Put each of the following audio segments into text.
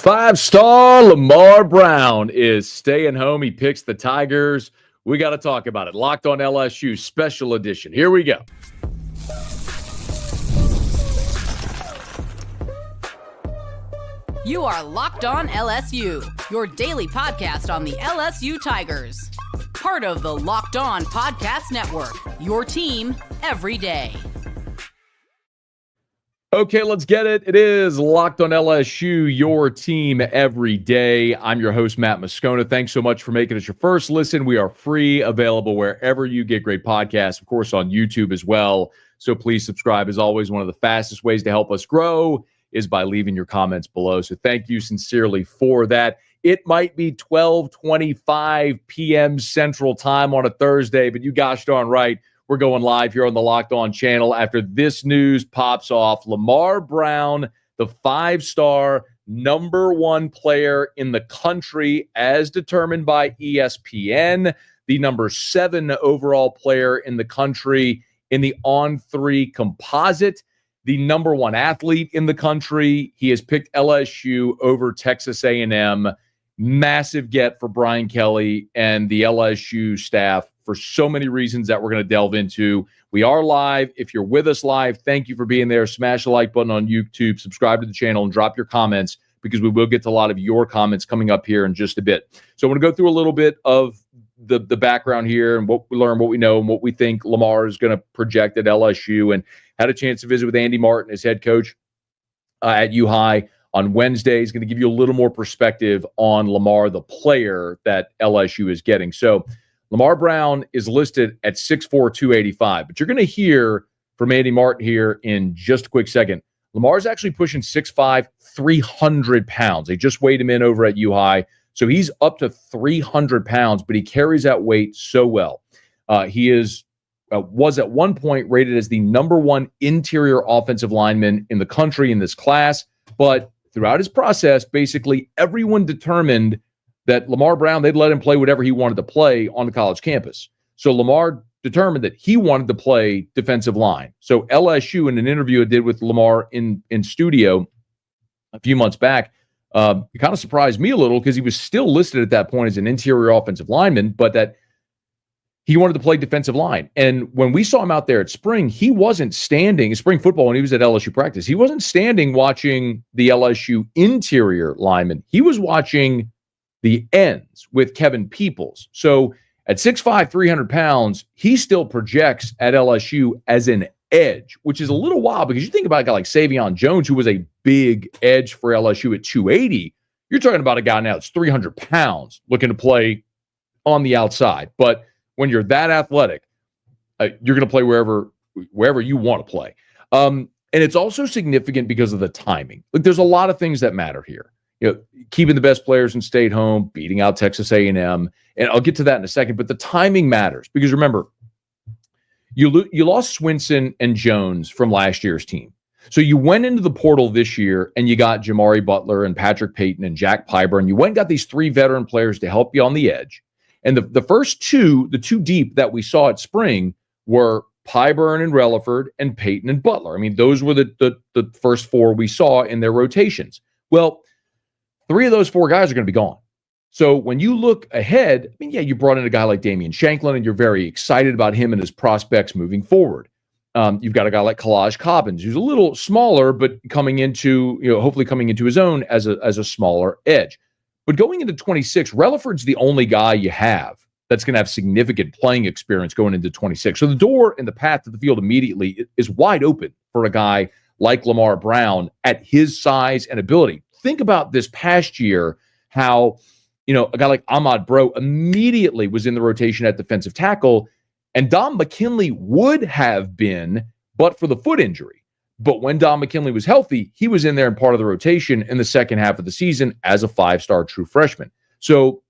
Five-star Lamar Brown is staying home. He picks the Tigers. We got to talk about it. Locked on LSU special edition. Here we go. You are Locked On LSU, your daily podcast on the LSU Tigers. Part of the Locked On Podcast Network, your team every day. Okay, let's get it. It is Locked On LSU, your team every day. I'm your host, Matt Moscona. Thanks so much for making us your first listen. We are free, available wherever you get great podcasts, of course, on YouTube as well. So please subscribe. As always, one of the fastest ways to help us grow is by leaving your comments below. So thank you sincerely for that. It might be 12:25 p.m. Central Time on a Thursday, but you gosh darn right, we're going live here on the Locked On channel after this news pops off. Lamar Brown, the five-star number one player in the country as determined by ESPN, the number 7 overall player in the country in the On3 composite, the number 1 athlete in the country. He has picked LSU over Texas A&M. Massive get for Brian Kelly and the LSU staff for so many reasons that we're going to delve into. We are live. If you're with us live, thank you for being there. Smash the like button on YouTube, subscribe to the channel, and drop your comments because we will get to a lot of your comments coming up here in just a bit. So I want to go through a little bit of the background here and what we learned, what we know, and what we think Lamar is going to project at LSU, and had a chance to visit with Andy Martin, his head coach at U-High on Wednesday. He's going to give you a little more perspective on Lamar, the player that LSU is getting. So Lamar Brown is listed at 6'4", 285, but you're going to hear from Andy Martin here in just a quick second. Lamar's actually pushing 6'5", 300 pounds. They just weighed him in over at U-High, so he's up to 300 pounds, but he carries that weight so well. He was at one point rated as the number 1 interior offensive lineman in the country in this class, but throughout his process, basically everyone determined that Lamar Brown, they'd let him play whatever he wanted to play on the college campus. So Lamar determined that he wanted to play defensive line. So LSU, in an interview I did with Lamar in studio a few months back, it kind of surprised me a little because he was still listed at that point as an interior offensive lineman, but that he wanted to play defensive line. And when we saw him out there at spring, he wasn't standing, spring football, when he was at LSU practice, he wasn't standing watching the LSU interior lineman. He was watching the ends with Kevin Peoples. So at 6'5", 300 pounds, he still projects at LSU as an edge, which is a little wild because you think about a guy like Savion Jones, who was a big edge for LSU at 280. You're talking about a guy now that's 300 pounds looking to play on the outside. But when you're that athletic, you're going to play wherever you want to play. And it's also significant because of the timing. Look, there's a lot of things that matter here. You know, keeping the best players in state home, beating out Texas A&M, and I'll get to that in a second. But the timing matters because remember, you lost Swinson and Jones from last year's team. So you went into the portal this year and you got Jamari Butler and Patrick Payton and Jack Piber, and you went and got these 3 veteran players to help you on the edge. And the first two, the 2 deep that we saw at spring were Pyburn and Relaford and Payton and Butler. I mean, those were the first 4 we saw in their rotations. Well, 3 of those 4 guys are going to be gone. So when you look ahead, I mean, yeah, you brought in a guy like Damian Shanklin, and you're very excited about him and his prospects moving forward. You've got a guy like Kalaj Cobbins, who's a little smaller, but coming into, hopefully coming into his own as a smaller edge. But going into 26, Relaford's the only guy you have that's going to have significant playing experience going into 26. So the door and the path to the field immediately is wide open for a guy like Lamar Brown at his size and ability. Think about this past year, how, a guy like Ahmad Bro immediately was in the rotation at defensive tackle, and Dom McKinley would have been, but for the foot injury. But when Dom McKinley was healthy, he was in there and part of the rotation in the second half of the season as a 5-star true freshman. So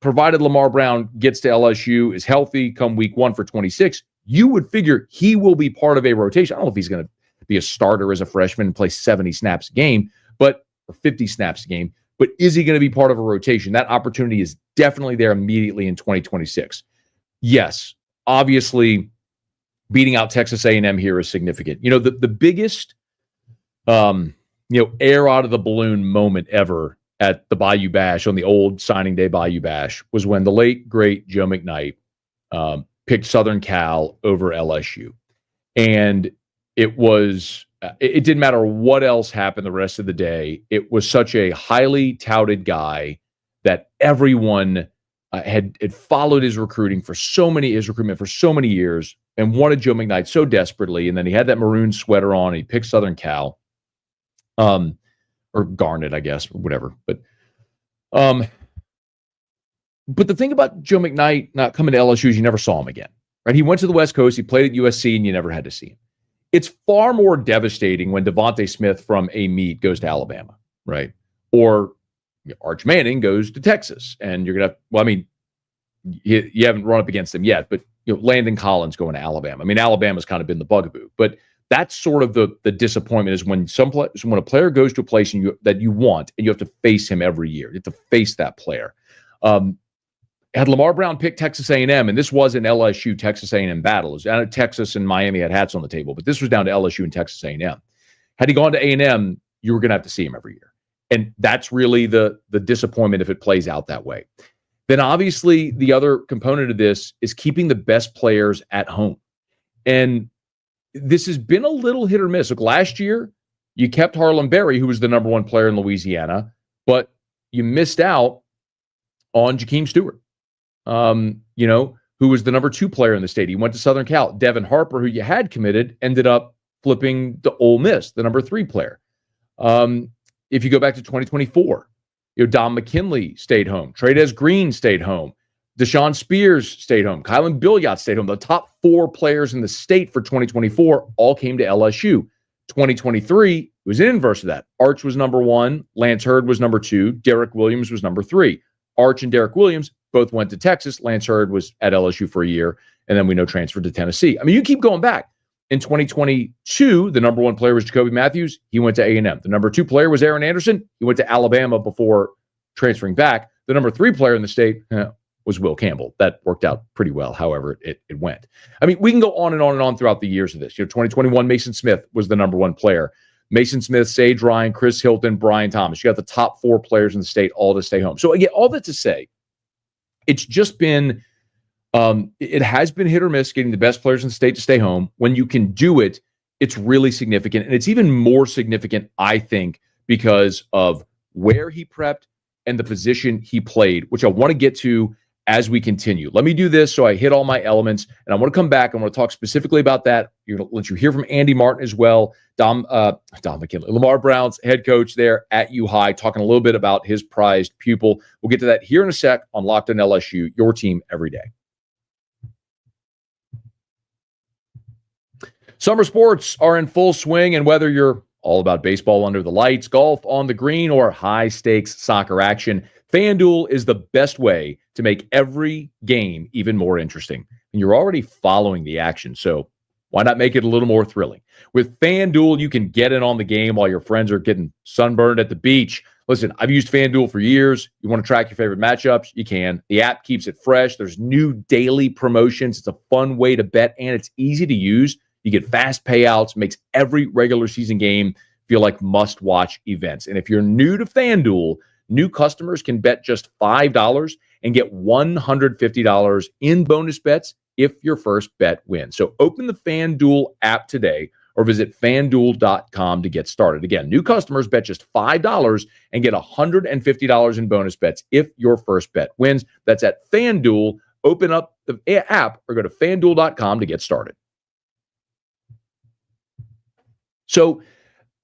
provided Lamar Brown gets to LSU, is healthy come week 1 for 26, you would figure he will be part of a rotation. I don't know if he's going to be a starter as a freshman and play 70 snaps a game, or 50 snaps a game, but is he going to be part of a rotation? That opportunity is definitely there immediately in 2026. Yes, obviously, beating out Texas A&M here is significant. The biggest, air out of the balloon moment ever at the Bayou Bash, on the old signing day Bayou Bash, was when the late, great Joe McKnight picked Southern Cal over LSU. And it was, it didn't matter what else happened the rest of the day. It was such a highly touted guy that everyone had followed his recruitment for so many years and wanted Joe McKnight so desperately. And then he had that maroon sweater on and he picked Southern Cal, or Garnet, I guess, or whatever. But the thing about Joe McKnight not coming to LSU is you never saw him again, right? He went to the West Coast, he played at USC, and you never had to see him. It's far more devastating when Devontae Smith from a meet goes to Alabama, right? Or Arch Manning goes to Texas, and you're gonna. Well, I mean, you haven't run up against him yet, but Landon Collins going to Alabama. I mean, Alabama's kind of been the bugaboo, but that's sort of the disappointment is when when a player goes to a place that you want, and you have to face him every year. You have to face that player. Had Lamar Brown picked Texas A&M, and this was an LSU Texas A&M battle. It was, Texas and Miami had hats on the table, but this was down to LSU and Texas A&M. Had he gone to A&M, you were going to have to see him every year. And that's really the disappointment if it plays out that way. Then obviously the other component of this is keeping the best players at home. And this has been a little hit or miss. Look, last year, you kept Harlem Berry, who was the number one player in Louisiana, but you missed out on Jakeem Stewart, who was the number 2 player in the state. He went to Southern Cal. Devin Harper, who you had committed, ended up flipping to Ole Miss, the number 3 player. If you go back to 2024, Dom McKinley stayed home. Trades Green stayed home. Deshaun Spears stayed home. Kylan Billiot stayed home. The top 4 players in the state for 2024 all came to LSU. 2023 it was an inverse of that. Arch was number 1. Lance Hurd was number 2. Derek Williams was number 3. Arch and Derek Williams both went to Texas. Lance Hurd was at LSU for a year, and then we know transferred to Tennessee. I mean, you keep going back. In 2022, the number 1 player was Jacoby Matthews. He went to A&M. The number 2 player was Aaron Anderson. He went to Alabama before transferring back. The number 3 player in the state was Will Campbell. That worked out pretty well, however it went. I mean, we can go on and on and on throughout the years of this. 2021, Mason Smith was the number 1 player. Mason Smith, Sage Ryan, Chris Hilton, Brian Thomas. You got the top 4 players in the state all to stay home. So again, all that to say, it's just been, it has been hit or miss getting the best players in the state to stay home. When you can do it, it's really significant. And it's even more significant, I think, because of where he prepped and the position he played, which I want to get to as we continue. Let me do this so I hit all my elements, and I want to come back. I want to talk specifically about that. You're going to let you hear from Andy Martin as well. Dom McKinley, Lamar Brown's head coach there at U High, talking a little bit about his prized pupil. We'll get to that here in a sec on Locked On LSU, your team every day. Summer sports are in full swing, and whether you're all about baseball under the lights, golf on the green, or high-stakes soccer action, FanDuel is the best way to make every game even more interesting. And you're already following the action, so why not make it a little more thrilling? With FanDuel, you can get in on the game while your friends are getting sunburned at the beach. Listen, I've used FanDuel for years. You want to track your favorite matchups? You can. The app keeps it fresh. There's new daily promotions. It's a fun way to bet, and it's easy to use. You get fast payouts, makes every regular season game feel like must-watch events. And if you're new to FanDuel, new customers can bet just $5 and get $150 in bonus bets if your first bet wins. So open the FanDuel app today or visit FanDuel.com to get started. Again, new customers bet just $5 and get $150 in bonus bets if your first bet wins. That's at FanDuel. Open up the app or go to FanDuel.com to get started. So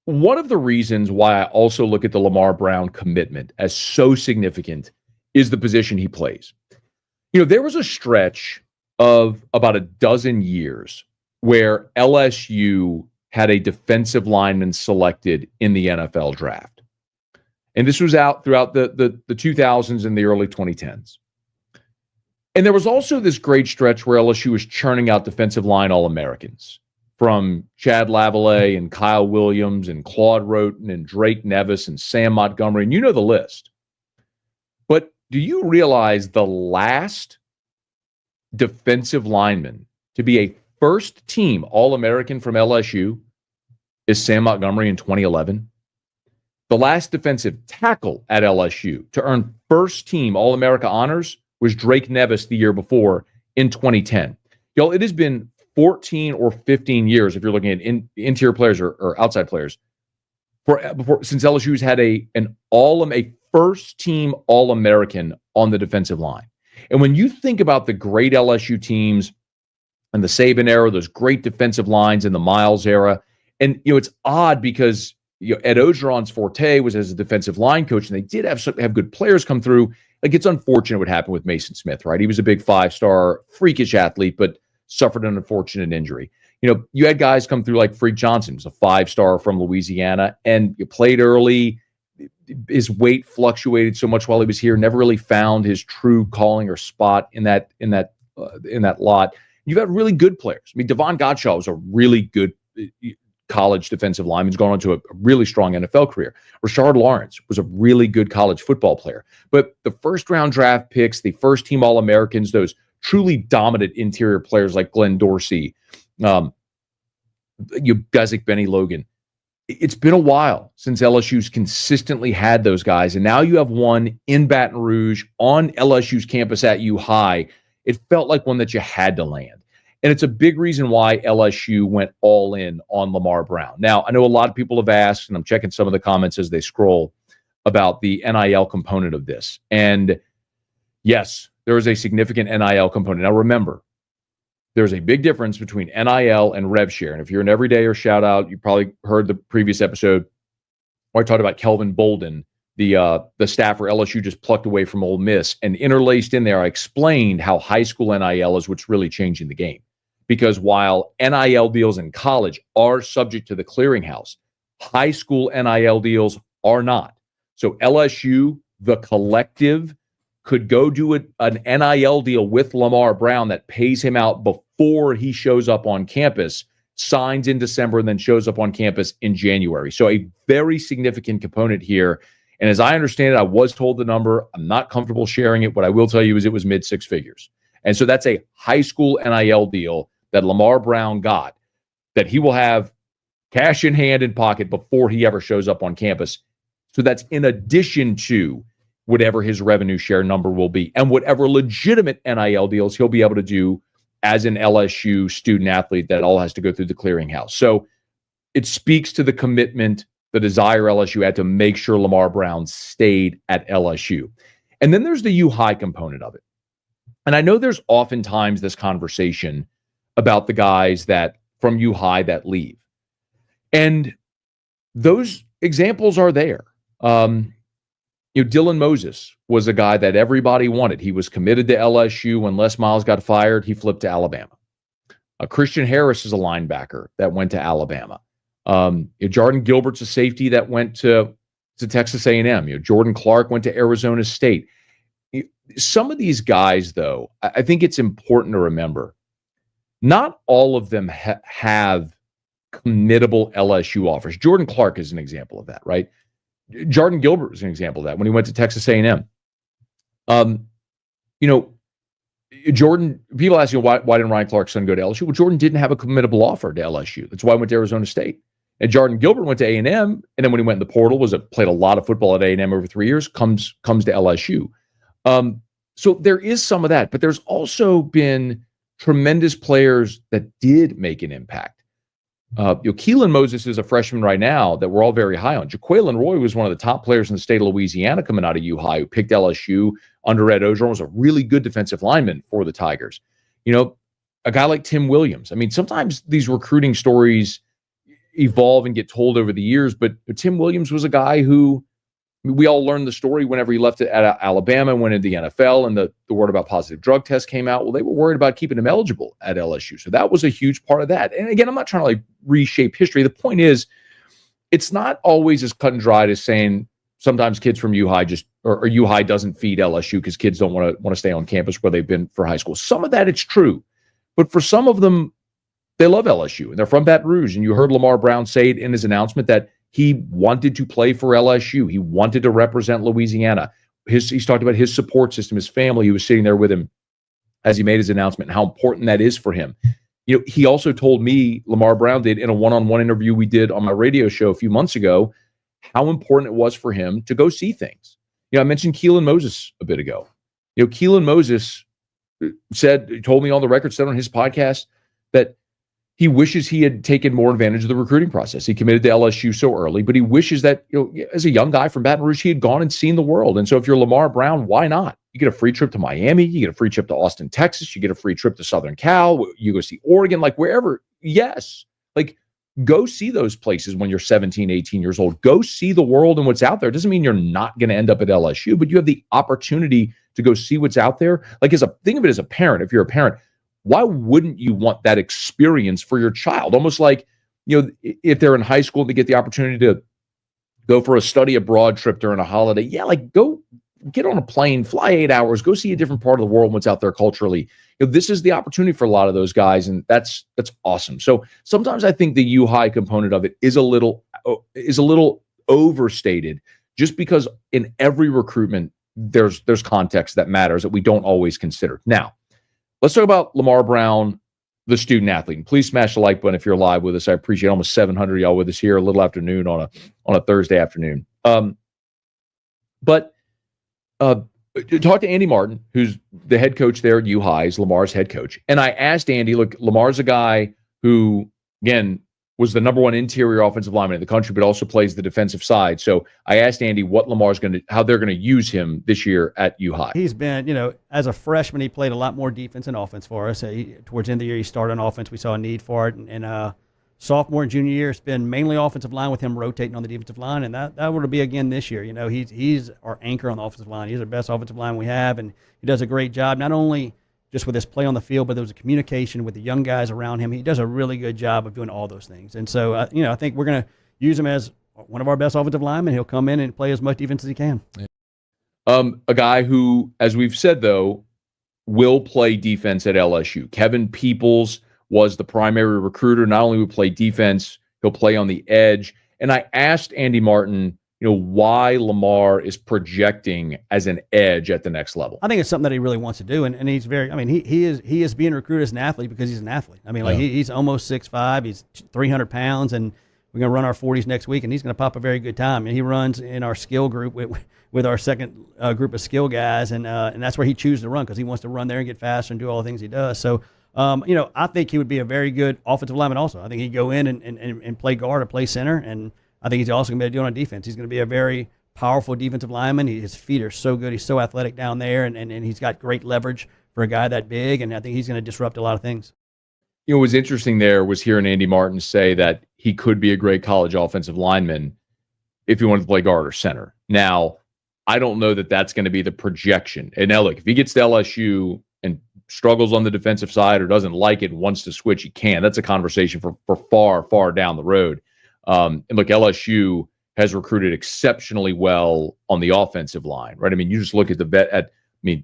one of the reasons why I also look at the Lamar Brown commitment as so significant is the position he plays. There was a stretch of about a dozen years where LSU had a defensive lineman selected in the NFL draft. And this was out throughout the 2000s and the early 2010s. And there was also this great stretch where LSU was churning out defensive line All-Americans, from Chad Lavallee and Kyle Williams and Claude Roten and Drake Nevis and Sam Montgomery, and you know the list. But do you realize the last defensive lineman to be a first-team All-American from LSU is Sam Montgomery in 2011? The last defensive tackle at LSU to earn first-team All-America honors was Drake Nevis the year before in 2010. Y'all, it has been 14 or 15 years, if you're looking at interior players or outside players, since LSU's had a first-team All-American on the defensive line. And when you think about the great LSU teams and the Saban era, those great defensive lines in the Miles era, and it's odd because Ed Ogeron's forte was as a defensive line coach, and they did have good players come through. Like, it's unfortunate what happened with Mason Smith, right? He was a big 5-star, freakish athlete, but suffered an unfortunate injury. You had guys come through like Freak Johnson, who's a 5-star from Louisiana, and you played early. His weight fluctuated so much while he was here, never really found his true calling or spot in that lot. You've got really good players. I mean, Devon Gottschall was a really good college defensive lineman. He's gone on to a really strong NFL career. Rashard Lawrence was a really good college football player. But the first-round draft picks, the first-team All-Americans, those truly dominant interior players like Glenn Dorsey, guys like Benny Logan. It's been a while since LSU's consistently had those guys, and now you have one in Baton Rouge on LSU's campus at U High. It felt like one that you had to land. And it's a big reason why LSU went all in on Lamar Brown. Now, I know a lot of people have asked, and I'm checking some of the comments as they scroll, about the NIL component of this. And yes, there is a significant NIL component. Now, remember, there's a big difference between NIL and rev share. And if you're an everydayer, shout out, you probably heard the previous episode where I talked about Kelvin Bolden, the staffer LSU just plucked away from Ole Miss. And interlaced in there, I explained how high school NIL is what's really changing the game. Because while NIL deals in college are subject to the clearinghouse, high school NIL deals are not. So LSU, the collective, could go do an NIL deal with Lamar Brown that pays him out before he shows up on campus, signs in December, and then shows up on campus in January. So a very significant component here. And as I understand it, I was told the number. I'm not comfortable sharing it. What I will tell you is it was mid-6 figures. And so that's a high school NIL deal that Lamar Brown got, that he will have cash in hand in pocket before he ever shows up on campus. So that's in addition to whatever his revenue share number will be and whatever legitimate NIL deals he'll be able to do as an LSU student athlete that all has to go through the clearinghouse. So it speaks to the commitment, the desire LSU had to make sure Lamar Brown stayed at LSU. And then there's the U High component of it. And I know there's oftentimes this conversation about the guys that from U High that leave. And those examples are there. Dylan Moses was a guy that everybody wanted. He was committed to LSU. When Les Miles got fired, he flipped to Alabama. Christian Harris is a linebacker that went to Alabama. Jordan Gilbert's a safety that went to Texas A&M. Jordan Clark went to Arizona State. Some of these guys, though, I think it's important to remember, not all of them have committable LSU offers. Jordan Clark is an example of that, right? Jordan Gilbert is an example of that when he went to Texas A&M. Jordan, people ask, why didn't Ryan Clark's son go to LSU? Well, Jordan didn't have a committable offer to LSU. That's why he went to Arizona State. And Jordan Gilbert went to A&M, and then when he went in the portal, played a lot of football at A&M over 3 years, comes to LSU. So there is some of that, but there's also been tremendous players that did make an impact. Keelan Moses is a freshman right now that we're all very high on. Jaqueline Roy was one of the top players in the state of Louisiana coming out of U High, who picked LSU under Ed Ogeron, was a really good defensive lineman for the Tigers. A guy like Tim Williams. I mean, sometimes these recruiting stories evolve and get told over the years, but Tim Williams was a guy who we all learned the story whenever he left at Alabama, went into the NFL, and the word about positive drug tests came out. Well, they were worried about keeping him eligible at LSU. So that was a huge part of that. And again, I'm not trying to reshape history. The point is, it's not always as cut and dried as saying sometimes kids from U High or U High doesn't feed LSU because kids don't want to stay on campus where they've been for high school. Some of that it's true, but for some of them, they love LSU and they're from Baton Rouge. And you heard Lamar Brown say it in his announcement that he wanted to play for LSU. He wanted to represent Louisiana. He's talked about his support system, his family. He was sitting there with him as he made his announcement and how important that is for him. He also told me, Lamar Brown did, in a one-on-one interview we did on my radio show a few months ago, how important it was for him to go see things. I mentioned Keelan Moses a bit ago. Keelan Moses told me on the record, said on his podcast that he wishes he had taken more advantage of the recruiting process. He committed to LSU so early, but he wishes that, as a young guy from Baton Rouge, he had gone and seen the world. And so if you're Lamar Brown, why not? You get a free trip to Miami. You get a free trip to Austin, Texas. You get a free trip to Southern Cal. You go see Oregon, like wherever. Yes. Like, go see those places when you're 17, 18 years old. Go see the world and what's out there. It doesn't mean you're not going to end up at LSU, but you have the opportunity to go see what's out there. Like, think of it as a parent. If you're a parent, why wouldn't you want that experience for your child? Almost like, if they're in high school, they get the opportunity to go for a study abroad trip during a holiday. Yeah, like go get on a plane, fly 8 hours, go see a different part of the world and what's out there culturally. This is the opportunity for a lot of those guys, and that's awesome. So sometimes I think the U-High component of it is a little overstated, just because in every recruitment there's context that matters that we don't always consider. Now, let's talk about Lamar Brown, the student athlete. And please smash the like button if you're live with us. I appreciate almost 700 y'all with us here a little afternoon on a Thursday afternoon. But talk to Andy Martin, who's the head coach there at U-High, is Lamar's head coach. And I asked Andy, look, Lamar's a guy who, again, was the number one interior offensive lineman in the country, but also plays the defensive side. So I asked Andy what how they're going to use him this year at U-High. He's been, as a freshman, he played a lot more defense and offense for us. Towards the end of the year, he started on offense. We saw a need for it. And sophomore and junior year, it's been mainly offensive line with him rotating on the defensive line. And that would be again this year. He's our anchor on the offensive line. He's the best offensive line we have. And he does a great job, not only just with his play on the field, but there was a communication with the young guys around him. He does a really good job of doing all those things. And so, I think we're going to use him as one of our best offensive linemen. He'll come in and play as much defense as he can. A guy who, as we've said, though, will play defense at LSU. Kevin Peoples was the primary recruiter. Not only will he play defense, he'll play on the edge. And I asked Andy Martin, why Lamar is projecting as an edge at the next level. I think it's something that he really wants to do, and he's very. He is being recruited as an athlete because he's an athlete. He's almost 6'5", he's 300 pounds, and we're going to run our 40s next week, and he's going to pop a very good time. And he runs in our skill group with our second group of skill guys, and that's where he chooses to run because he wants to run there and get faster and do all the things he does. So, I think he would be a very good offensive lineman also. I think he'd go in and play guard or play center, and I think he's also going to be able to do it on defense. He's going to be a very powerful defensive lineman. His feet are so good. He's so athletic down there, and he's got great leverage for a guy that big, and I think he's going to disrupt a lot of things. What was interesting there was hearing Andy Martin say that he could be a great college offensive lineman if he wanted to play guard or center. Now, I don't know that that's going to be the projection. And now, look, if he gets to LSU and struggles on the defensive side or doesn't like it and wants to switch, he can. That's a conversation for far, far down the road. And look, LSU has recruited exceptionally well on the offensive line, right? You just look at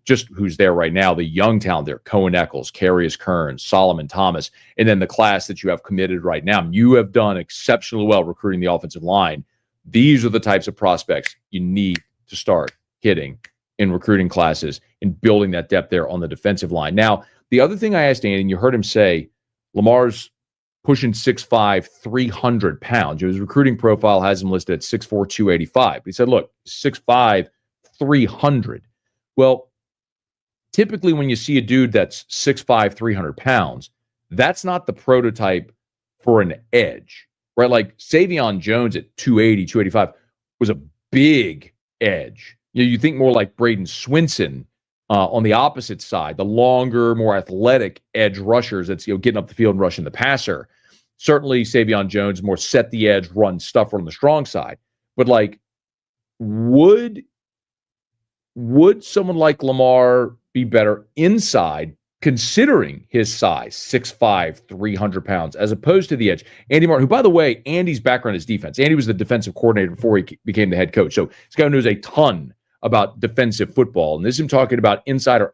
just who's there right now, the young talent there, Cohen Eccles, Carius Kearns, Solomon Thomas, and then the class that you have committed right now. You have done exceptionally well recruiting the offensive line. These are the types of prospects you need to start hitting in recruiting classes and building that depth there on the defensive line. Now, the other thing I asked Andy, and you heard him say, Lamar's pushing 6'5", 300 pounds. His recruiting profile has him listed at 6'4", 285. He said, look, 6'5", 300. Well, typically when you see a dude that's 6'5", 300 pounds, that's not the prototype for an edge, right? Like Savion Jones at 280, 285 was a big edge. You think more like Braden Swinson on the opposite side, the longer, more athletic edge rushers that's getting up the field and rushing the passer. Certainly, Savion Jones more set the edge, run stuff on the strong side. But like, would someone like Lamar be better inside, considering his size, 6'5", 300 pounds, as opposed to the edge? Andy Martin, who, by the way, Andy's background is defense. Andy was the defensive coordinator before he became the head coach. So this guy knows a ton about defensive football. And this is him talking about inside or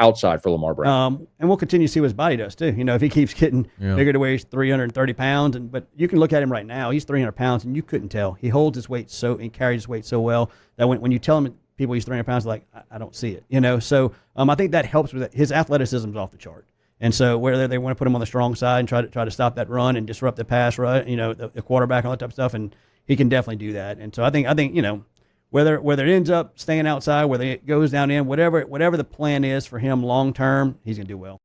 outside for Lamar Brown. And we'll continue to see what his body does, too. If he keeps getting bigger to where he's 330 pounds. But you can look at him right now. He's 300 pounds, and you couldn't tell. He holds his weight and carries his weight so well that when you tell him people he's 300 pounds, they're like, I don't see it. So I think that helps with it. His athleticism is off the chart. And so whether they want to put him on the strong side and try to stop that run and disrupt the pass run, the quarterback and all that type of stuff, and he can definitely do that. And so I think whether it ends up staying outside, whether it goes down in, whatever the plan is for him long term, he's going to do well.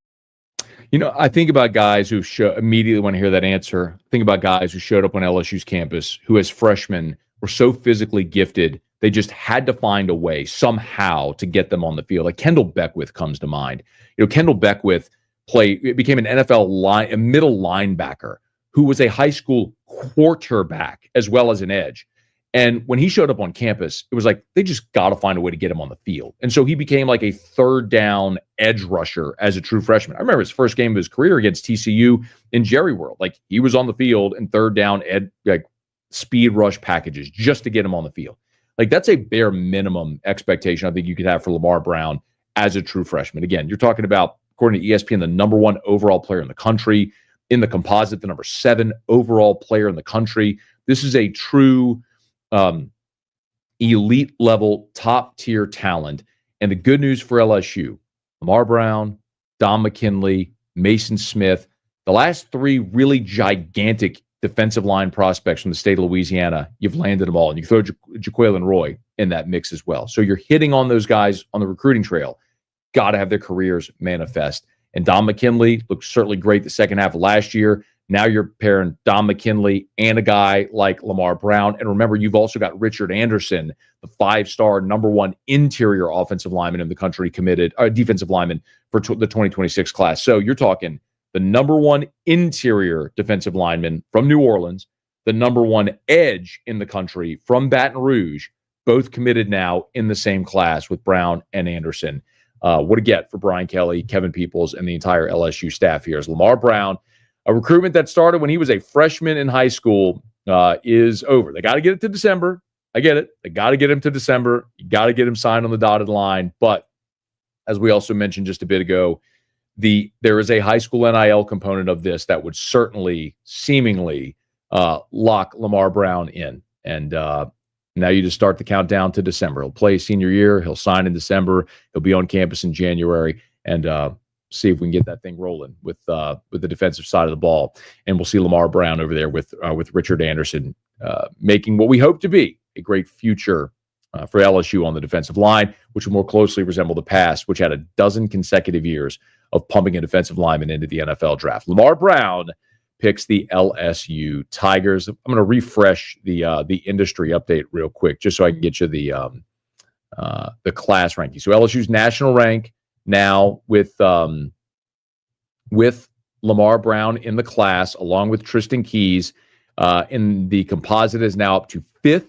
I think about guys who immediately when I hear that answer, think about guys who showed up on LSU's campus who as freshmen were so physically gifted, they just had to find a way somehow to get them on the field. Like Kendall Beckwith comes to mind. Kendall Beckwith became an NFL middle linebacker who was a high school quarterback as well as an edge. And when he showed up on campus, it was like they just got to find a way to get him on the field. And so he became like a third down edge rusher as a true freshman. I remember his first game of his career against TCU in Jerry World. Like he was on the field in third down speed rush packages just to get him on the field. Like that's a bare minimum expectation I think you could have for Lamar Brown as a true freshman. Again, you're talking about, according to ESPN, the number 1 overall player in the country. In the composite, the number 7 overall player in the country. This is a true elite level, top tier talent. And the good news for LSU, Lamar Brown, Don McKinley, Mason Smith, the last 3 really gigantic defensive line prospects from the state of Louisiana, you've landed them all. And you throw Jaquelin Roy in that mix as well. So you're hitting on those guys on the recruiting trail. Got to have their careers manifest. And Don McKinley looked certainly great the second half of last year. Now you're pairing Don McKinley and a guy like Lamar Brown. And remember, you've also got Richard Anderson, the 5-star number 1 interior offensive lineman in the country defensive lineman for the 2026 class. So you're talking the number 1 interior defensive lineman from New Orleans, the number 1 edge in the country from Baton Rouge, both committed now in the same class with Brown and Anderson. What a get for Brian Kelly, Kevin Peoples, and the entire LSU staff here. As Lamar Brown, a recruitment that started when he was a freshman in high school, is over. They got to get it to December. I get it. They got to get him to December. You got to get him signed on the dotted line. But as we also mentioned just a bit ago, there is a high school NIL component of this that would certainly, seemingly, lock Lamar Brown in. And now you just start the countdown to December. He'll play senior year. He'll sign in December. He'll be on campus in January. And see if we can get that thing rolling with the defensive side of the ball. And we'll see Lamar Brown over there with Richard Anderson making what we hope to be a great future for LSU on the defensive line, which will more closely resemble the past, which had a dozen consecutive years of pumping a defensive lineman into the NFL draft. Lamar Brown picks the LSU Tigers. I'm going to refresh the industry update real quick, just so I can get you the class ranking. So LSU's national rank now with Lamar Brown in the class, along with Tristan Keys, in the composite is now up to 5th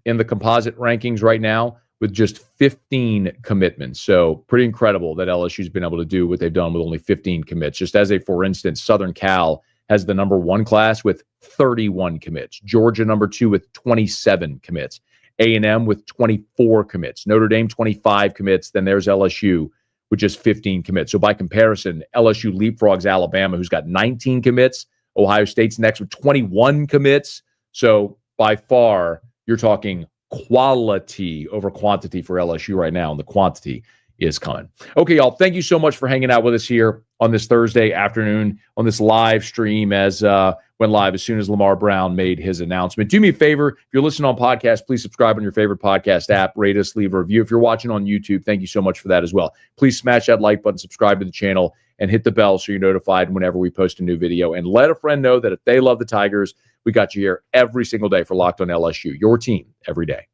in the composite rankings right now, with just 15 commitments. So pretty incredible that LSU's been able to do what they've done with only 15 commits. Just as for instance, Southern Cal has the number 1 class with 31 commits. Georgia number 2 with 27 commits. A&M with 24 commits. Notre Dame 25 commits. Then there's LSU with just 15 commits. So by comparison, LSU leapfrogs Alabama, who's got 19 commits. Ohio State's next with 21 commits. So by far, you're talking quality over quantity for LSU right now, and the quantity is coming. Okay, y'all, thank you so much for hanging out with us here on this Thursday afternoon on this live stream as went live as soon as Lamar Brown made his announcement. Do me a favor, if you're listening on podcast, please subscribe on your favorite podcast app, rate us, leave a review. If you're watching on YouTube, thank you so much for that as well. Please smash that like button, subscribe to the channel, and hit the bell so you're notified whenever we post a new video. And let a friend know that if they love the Tigers, we got you here every single day for Locked on LSU, your team every day.